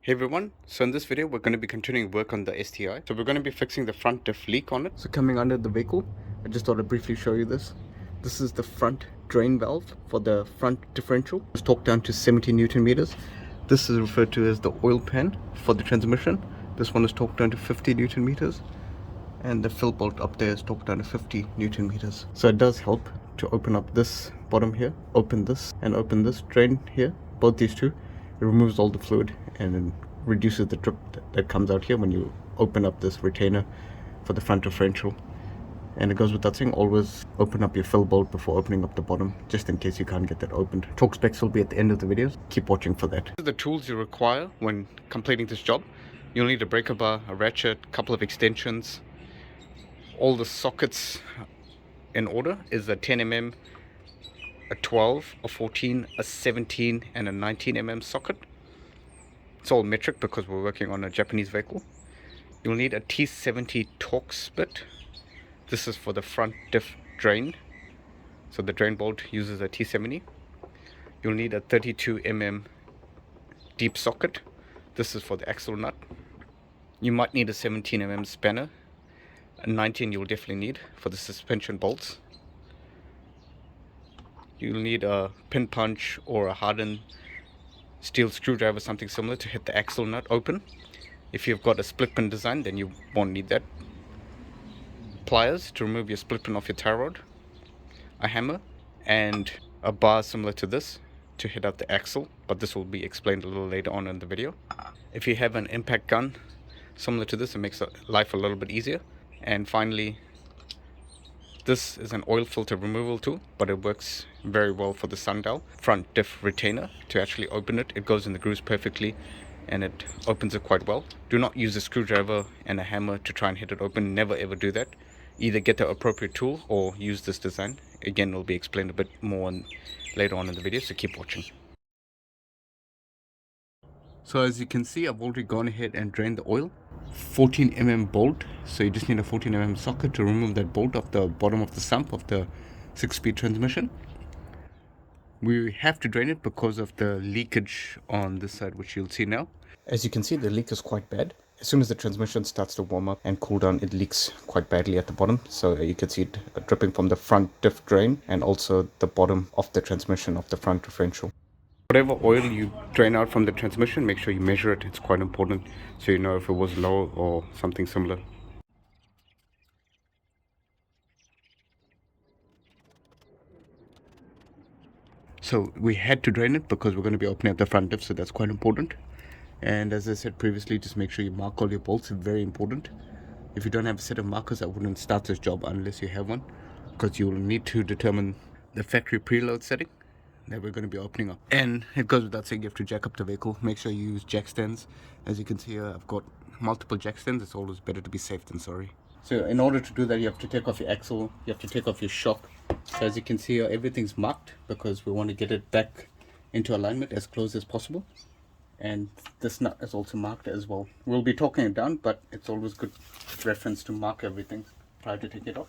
Hey everyone, so in this video we're going to be continuing work on the STI. So we're going to be fixing the front diff leak on it. So coming under the vehicle, I just thought I'd briefly show you this. This is the front drain valve for the front differential. It's torqued down to 70 Newton meters. This is referred to as the oil pan for the transmission. This one is torqued down to 50 Newton meters. And the fill bolt up there is torqued down to 50 Newton meters. So it does help to open up this bottom here, open this and open this drain here, both these two. It removes all the fluid and then reduces the drip that comes out here when you open up this retainer for the front differential. And it goes without saying, always open up your fill bolt before opening up the bottom, just in case you can't get that opened. Torque specs will be at the end of the video. Keep watching for that. These are the tools you require when completing this job. You'll need a breaker bar, a ratchet, a couple of extensions. All the sockets in order is a 10mm, a 12, a 14, a 17 and a 19mm socket. It's all metric because we're working on a Japanese vehicle. You'll need a T70 Torx bit. This is for the front diff drain. So the drain bolt uses a T70. You'll need a 32mm deep socket. This is for the axle nut. You might need a 17mm spanner. A 19 you'll definitely need for the suspension bolts. You'll need a pin punch or a hardened steel screwdriver, something similar, to hit the axle nut open. If you've got a split pin design, then you won't need that. Pliers to remove your split pin off your tie rod. A hammer and a bar similar to this to hit out the axle, but this will be explained a little later on in the video. If you have an impact gun similar to this, it makes life a little bit easier. And finally, this is an oil filter removal tool, but it works very well for the Sundial front diff retainer. To actually open it, it goes in the grooves perfectly and it opens it quite well. Do not use a screwdriver and a hammer to try and hit it open. Never ever do that. Either get the appropriate tool or use this design. Again, it will be explained a bit more later on in the video, so keep watching. So as you can see, I've already gone ahead and drained the oil. 14mm bolt, so you just need a 14mm socket to remove that bolt off the bottom of the sump of the 6-speed transmission. We have to drain it because of the leakage on this side, which you'll see now. As you can see, the leak is quite bad. As soon as the transmission starts to warm up and cool down, it leaks quite badly at the bottom. So you can see it dripping from the front diff drain and also the bottom of the transmission of the front differential. Whatever oil you drain out from the transmission, make sure you measure it. It's quite important so you know if it was low or something similar. So we had to drain it because we're going to be opening up the front diff, so that's quite important. And as I said previously, just make sure you mark all your bolts. It's very important. If you don't have a set of markers, I wouldn't start this job unless you have one, because you will need to determine the factory preload setting that we're going to be opening up. And it goes without saying, you have to jack up the vehicle. Make sure you use jack stands. As you can see here, I've got multiple jack stands. It's always better to be safe than sorry. So in order to do that, you have to take off your axle, you have to take off your shock. So as you can see here, everything's marked because we want to get it back into alignment as close as possible. And this nut is also marked as well. We'll be torquing it down, but it's always good reference to mark everything prior to take it off.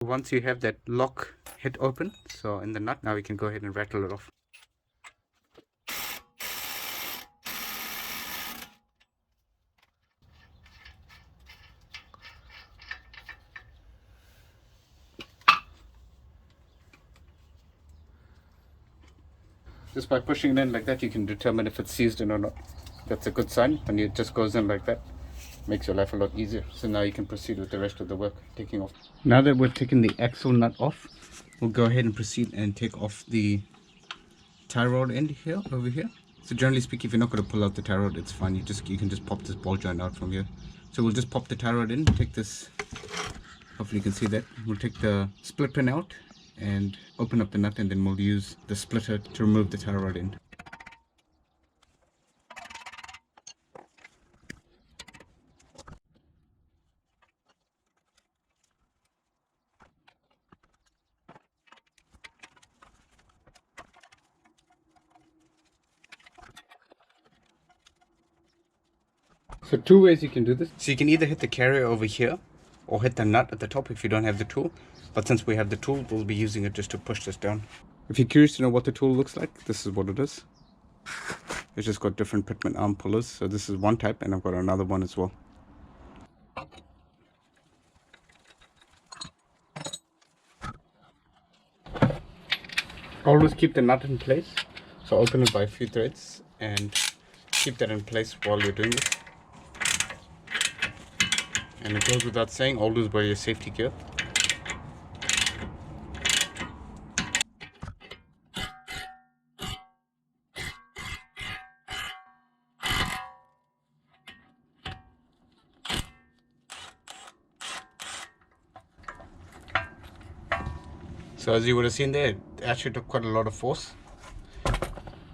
Once you have that lock head open, so in the nut, now we can go ahead and rattle it off. Just by pushing it in like that, you can determine if it's seized in or not. That's a good sign. When it just goes in like that, makes your life a lot easier. So now you can proceed with the rest of the work, taking off. Now that we're taking the axle nut off, we'll go ahead and proceed and take off the tie rod end here, over here. So generally speaking, if you're not going to pull out the tie rod, it's fine. You can just pop this ball joint out from here. So we'll just pop the tie rod in, take this, hopefully you can see that. We'll take the split pin out and open up the nut, and then we'll use the splitter to remove the tie rod end. So two ways you can do this. So you can either hit the carrier over here or hit the nut at the top if you don't have the tool. But since we have the tool, we'll be using it just to push this down. If you're curious to know what the tool looks like, this is what it is. It's just got different pitman arm pullers. So this is one type, and I've got another one as well. Always keep the nut in place. So open it by a few threads and keep that in place while you're doing it. And it goes without saying, always wear your safety gear. So as you would have seen there, it actually took quite a lot of force.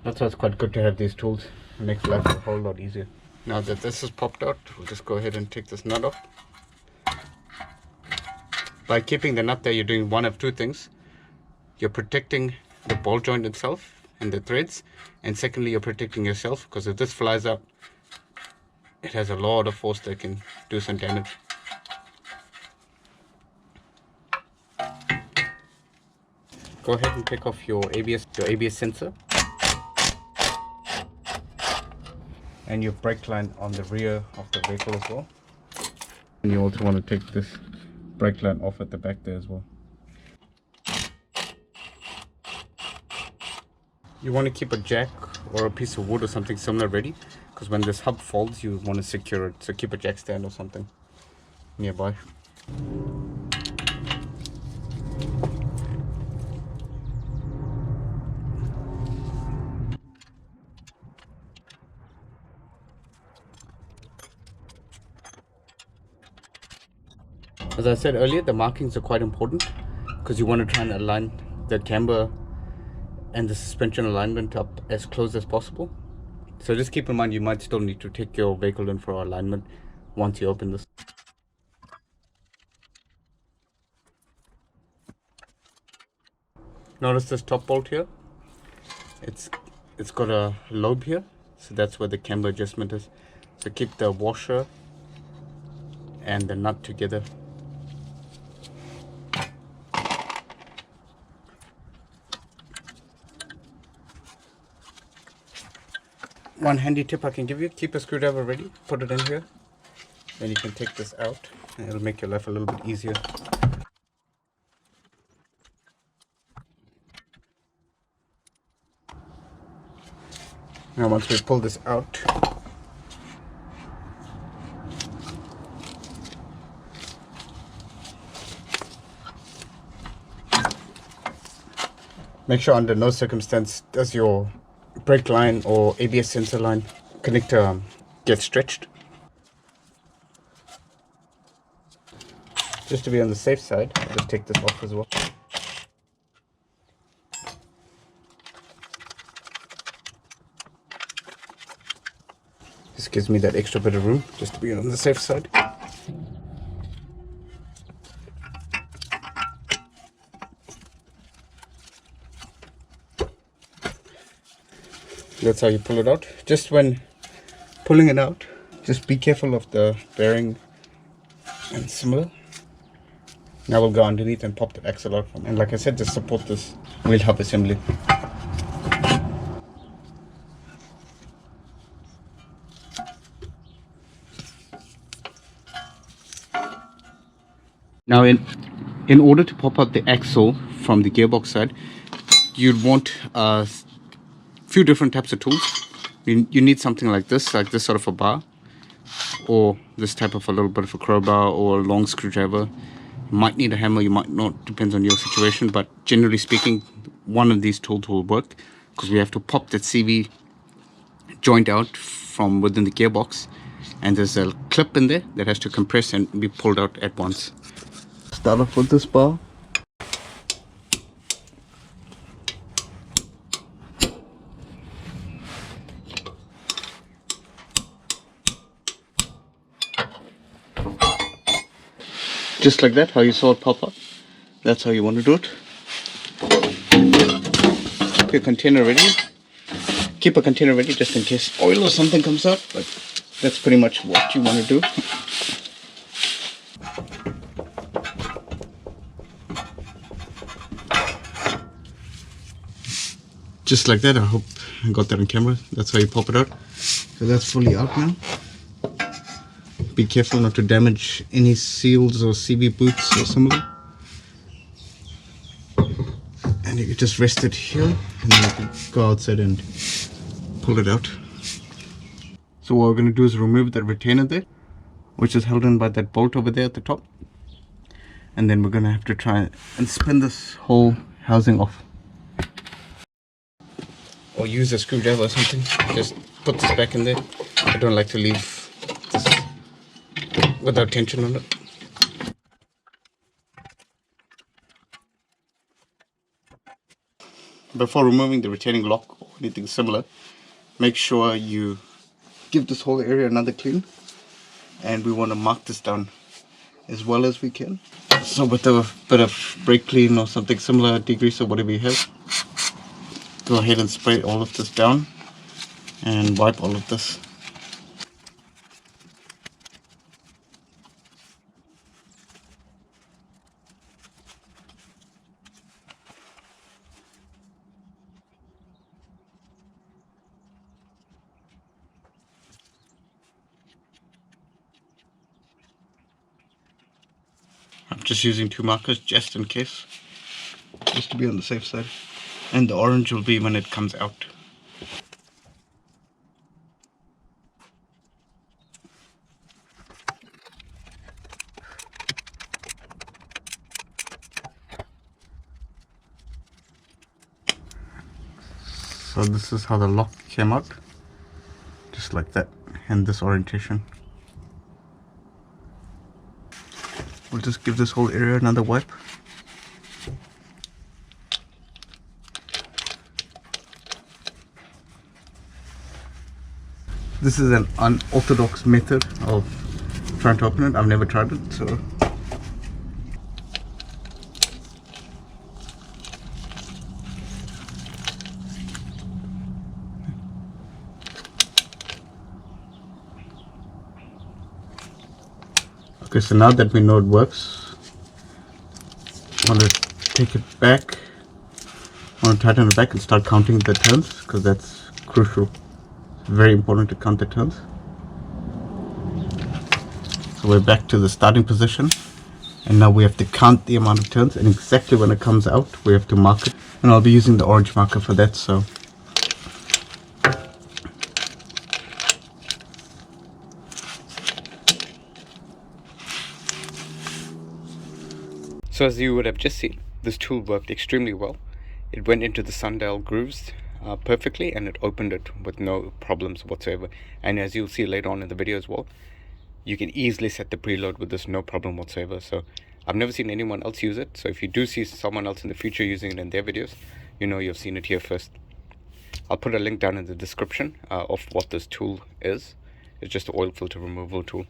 That's why it's quite good to have these tools. It makes life a whole lot easier. Now that this is popped out, we'll just go ahead and take this nut off. By keeping the nut there, you're doing one of two things. You're protecting the ball joint itself and the threads, and secondly, you're protecting yourself, because if this flies out, it has a lot of force that can do some damage. Go ahead and take off your ABS sensor and your brake line on the rear of the vehicle as well. And you also want to take this brake line off at the back there as well. You want to keep a jack or a piece of wood or something similar ready, because when this hub falls, you want to secure it. So keep a jack stand or something nearby. As I said earlier, the markings are quite important, because you want to try and align the camber and the suspension alignment up as close as possible. So just keep in mind, you might still need to take your vehicle in for alignment once you open this. Notice this top bolt here. It's got a lobe here, so that's where the camber adjustment is. So keep the washer and the nut together. One handy tip I can give you: keep a screwdriver ready, put it in here, then you can take this out and it'll make your life a little bit easier. Now once we pull this out, make sure under no circumstance does your brake line or ABS sensor line connector get stretched. Just to be on the safe side, I'll just take this off as well. This gives me that extra bit of room, just to be on the safe side. That's how you pull it out. Just when pulling it out, just be careful of the bearing and similar. Now we'll go underneath and pop the axle out from it. And like I said, just support this wheel hub assembly. Now in order to pop out the axle from the gearbox side, you'd want a few different types of tools. You need something like this sort of a bar, or this type of a little bit of a crowbar, or a long screwdriver. You might need a hammer, you might not, depends on your situation, but generally speaking, one of these tools will work, because we have to pop that CV joint out from within the gearbox, and there's a clip in there that has to compress and be pulled out at once. Start off with this bar. Just like that, how you saw it pop up. That's how you want to do it. Keep your container ready. Keep a container ready just in case oil or something comes out, but that's pretty much what you want to do. just like that. I hope I got that on camera. That's how you pop it out. So that's fully out now. Be careful not to damage any seals or CV boots or something. And you can just rest it here, and then you can go outside and pull it out. So what we're going to do is remove that retainer there, which is held in by that bolt over there at the top. And then we're going to have to try and spin this whole housing off. Or use a screwdriver or something. Just put this back in there. I don't like to leave this without tension on it. Before removing the retaining lock or anything similar, make sure you give this whole area another clean. And we want to mark this down as well as we can. So with a bit of brake clean or something similar, degreaser, whatever you have, go ahead and spray all of this down and wipe all of this. I'm just using 2 markers just in case, just to be on the safe side. And the orange will be when it comes out. So this is how the lock came out, just like that, and this orientation. We'll just give this whole area another wipe. This is an unorthodox method of trying to open it. I've never tried it, so okay, so now that we know it works, I want to take it back. I want to tighten it back and start counting the turns, because that's crucial. It's very important to count the turns. So we're back to the starting position, and now we have to count the amount of turns, and exactly when it comes out we have to mark it, and I'll be using the orange marker for that. So as you would have just seen, this tool worked extremely well. It went into the sundial grooves perfectly, and it opened it with no problems whatsoever. And as you'll see later on in the video as well, you can easily set the preload with this, no problem whatsoever. So I've never seen anyone else use it. So if you do see someone else in the future using it in their videos, you know you've seen it here first. I'll put a link down in the description of what this tool is. It's just an oil filter removal tool.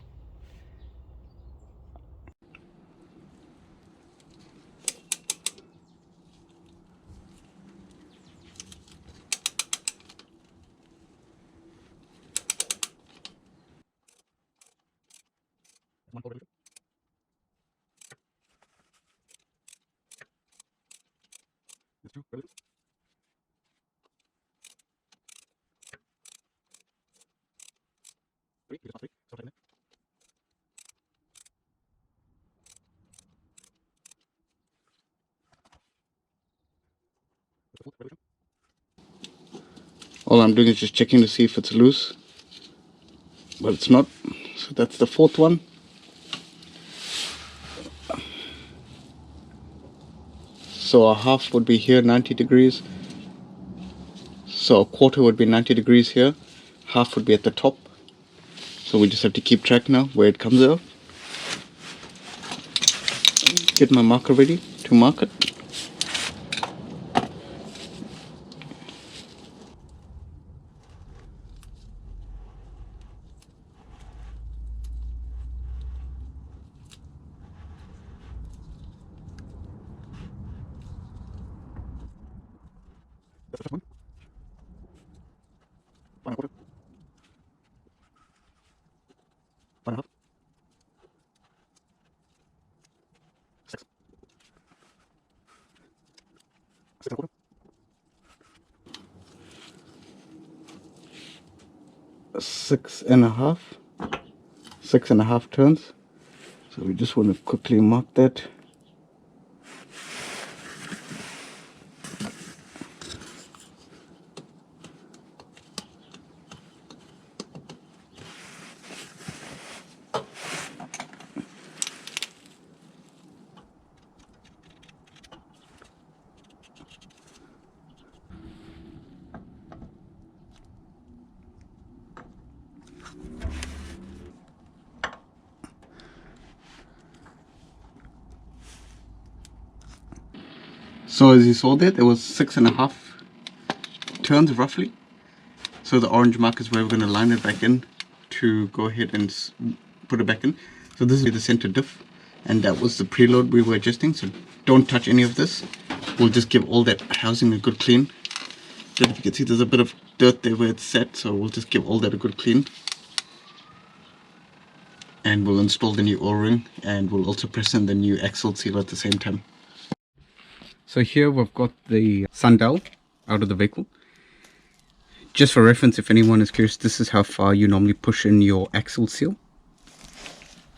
All I'm doing is just checking to see if it's loose, but it's not. So that's the 4th one. So a half would be here, 90 degrees. So a quarter would be 90 degrees here. Half would be at the top. So we just have to keep track now where it comes out. Get my marker ready to mark it. 6.5 turns. So we just want to quickly mark that. So as you saw there was 6.5 turns roughly. So the orange mark is where we're going to line it back in to go ahead and put it back in. So this is the center diff, and that was the preload we were adjusting. So don't touch any of this. We'll just give all that housing a good clean. Then if you can see, there's a bit of dirt there where it's set, so we'll just give all that a good clean. And we'll install the new O-ring, and we'll also press in the new axle seal at the same time. So here we've got the Sundial out of the vehicle. Just for reference, if anyone is curious, this is how far you normally push in your axle seal.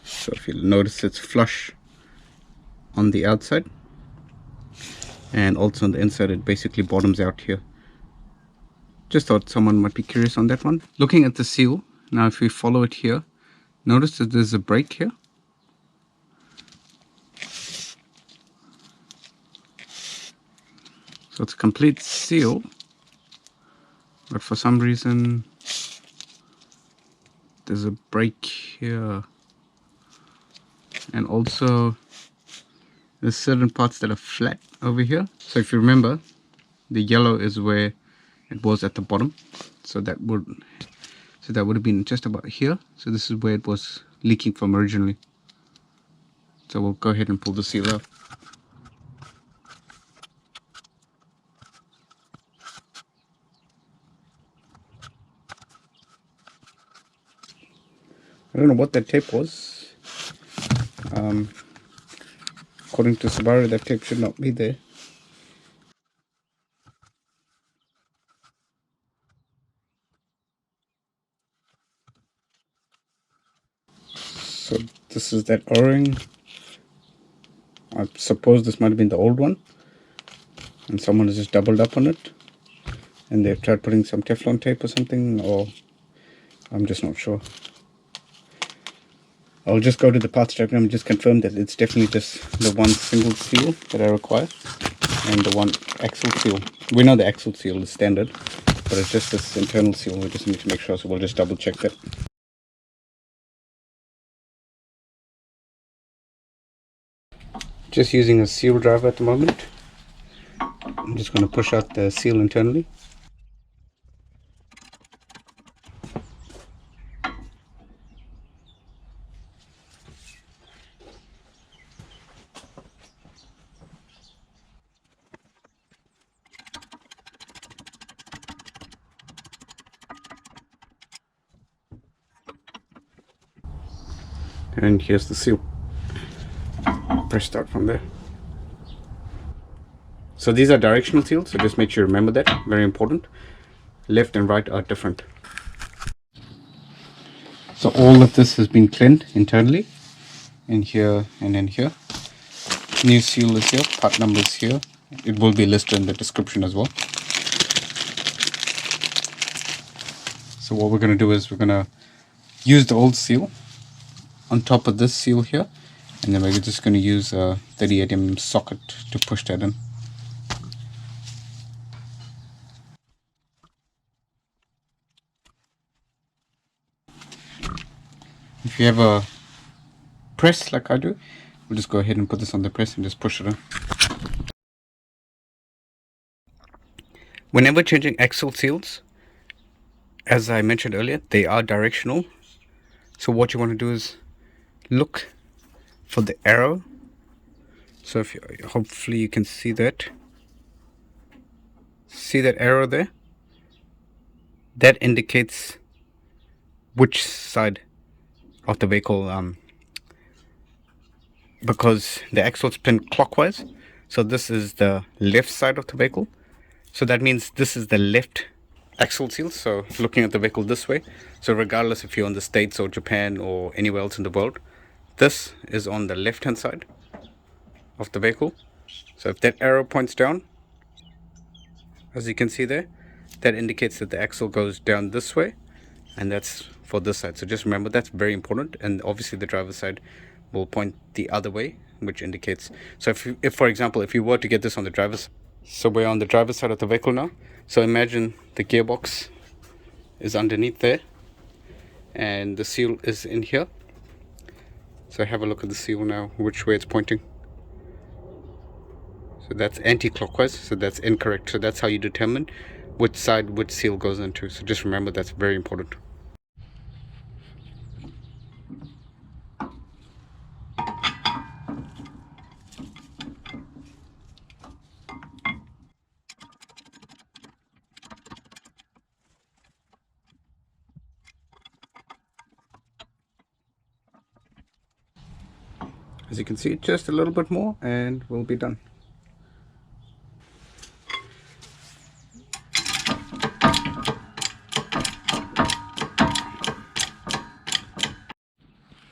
So if you'll notice, it's flush on the outside, and also on the inside it basically bottoms out here. Just thought someone might be curious on that one. Looking at the seal, now if we follow it here, notice that there's a break here. So it's a complete seal, but for some reason there's a break here, and also there's certain parts that are flat over here. So if you remember, the yellow is where it was at the bottom, so that would have been just about here. So this is where it was leaking from originally. So we'll go ahead and pull the seal out. I don't know what that tape was. According to Subaru, that tape should not be there. So this is that O-ring. I suppose this might have been the old one, and someone has just doubled up on it, and they've tried putting some Teflon tape or something, or I'm just not sure. I'll just go to the parts diagram and just confirm that it's definitely just the one single seal that I require, and the one axle seal. We know the axle seal is standard, but it's just this internal seal we just need to make sure, so we'll just double check that. Just using a seal driver at the moment. I'm just going to push out the seal internally. And here's the seal. Press start from there. So these are directional seals, so just make sure you remember that, very important. Left and right are different. So all of this has been cleaned internally, in here and in here. New seal is here, part number is here. It will be listed in the description as well. So what we're going to do is we're going to use the old seal on top of this seal here, and then we're just going to use a 38mm socket to push that in. If you have a press like I do, we'll just go ahead and put this on the press and just push it in. Whenever changing axle seals, as I mentioned earlier, they are directional. So what you want to do is look for the arrow. So if you, hopefully you can see that. See that arrow there? That indicates which side of the vehicle, because the axle spin clockwise. So this is the left side of the vehicle. So that means this is the left axle seal. So looking at the vehicle this way, so regardless if you're in the States or Japan or anywhere else in the world, this is on the left hand side of the vehicle. So if that arrow points down, as you can see there, that indicates that the axle goes down this way, and that's for this side. So just remember, that's very important. And obviously the driver's side will point the other way, which indicates, so if for example, if you were to get this on the driver's, so we're on the driver's side of the vehicle now. So imagine the gearbox is underneath there and the seal is in here. So have a look at the seal now, which way it's pointing. So that's anti-clockwise, so that's incorrect. So that's how you determine which side which seal goes into. So just remember, that's very important. As you can see, just a little bit more and we'll be done.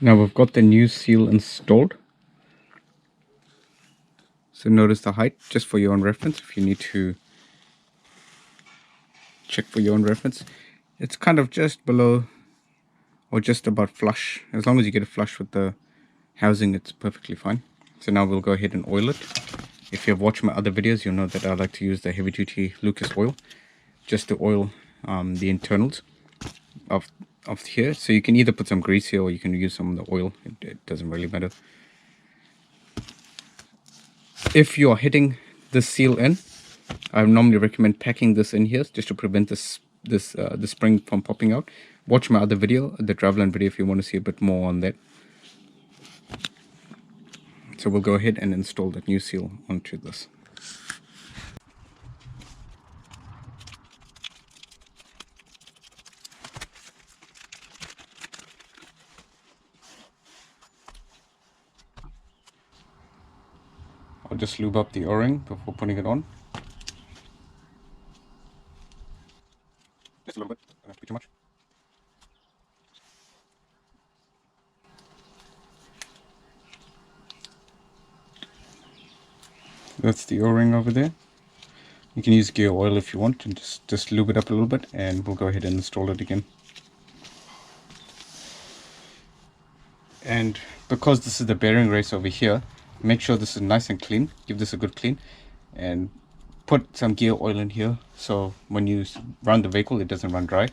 Now we've got the new seal installed. So notice the height, just for your own reference, if you need to check for your own reference. It's kind of just below or just about flush. As long as you get it flush with the housing, it's perfectly fine. So now we'll go ahead and oil it. If you've watched my other videos, you'll know that I like to use the heavy duty Lucas oil just to oil the internals of here. So you can either put some grease here or you can use some of the oil. It doesn't really matter. If you are hitting this seal in, I normally recommend packing this in here just to prevent the spring from popping out. Watch my other video, the Driveline video, if you want to see a bit more on that. So we'll go ahead and install that new seal onto this. I'll just lube up the O-ring before putting it on. Just a little bit, not too much. That's the O-ring over there. You can use gear oil if you want, and just lube it up a little bit, and we'll go ahead and install it again. And because this is the bearing race over here, make sure this is nice and clean. Give this a good clean, and put some gear oil in here, so when you run the vehicle, it doesn't run dry.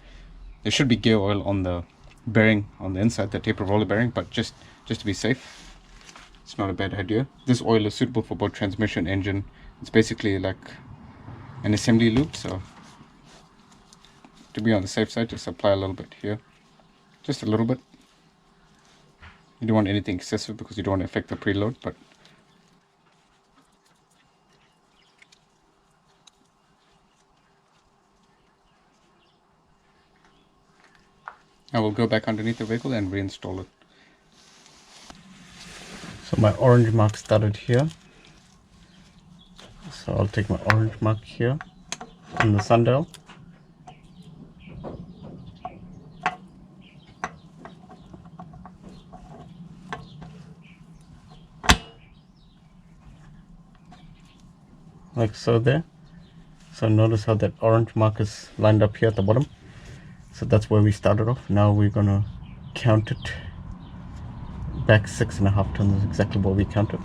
There should be gear oil on the bearing on the inside, the taper roller bearing, but just to be safe, it's not a bad idea. This oil is suitable for both transmission, engine. It's basically like an assembly lube, so to be on the safe side, just apply a little bit here, just a little bit. You don't want anything excessive because you don't want to affect the preload, but I will go back underneath the vehicle and reinstall it. So my orange mark started here. So I'll take my orange mark here on the sundial. Like so there. So notice how that orange mark is lined up here at the bottom. So that's where we started off. Now we're gonna count it back 6.5 tons, is exactly what we counted.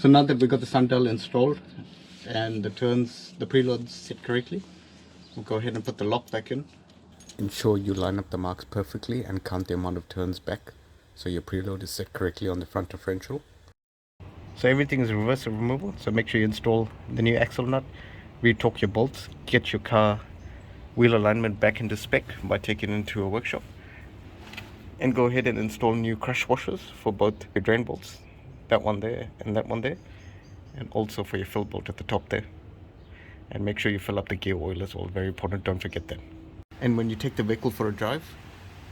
So now that we got the Sundial installed and the turns, the preloads set correctly, we'll go ahead and put the lock back in. Ensure you line up the marks perfectly and count the amount of turns back so your preload is set correctly on the front differential. So everything is reverse removable, so make sure you install the new axle nut, re-torque your bolts, get your car wheel alignment back into spec by taking it into a workshop, and go ahead and install new crush washers for both your drain bolts, that one there and that one there, and also for your fill bolt at the top there. And make sure you fill up the gear oil as well, very important, don't forget that. And when you take the vehicle for a drive,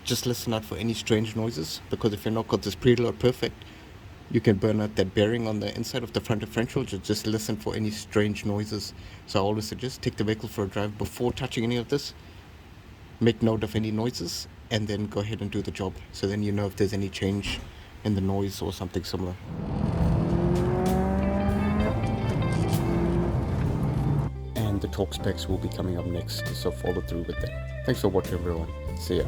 just listen out for any strange noises, because if you're not got this preload perfect, you can burn out that bearing on the inside of the front differential. Just listen for any strange noises. So I always suggest take the vehicle for a drive before touching any of this, make note of any noises, and then go ahead and do the job, so then you know if there's any change in the noise or something similar. And the torque specs will be coming up next, so follow through with that. Thanks for watching, everyone. See ya.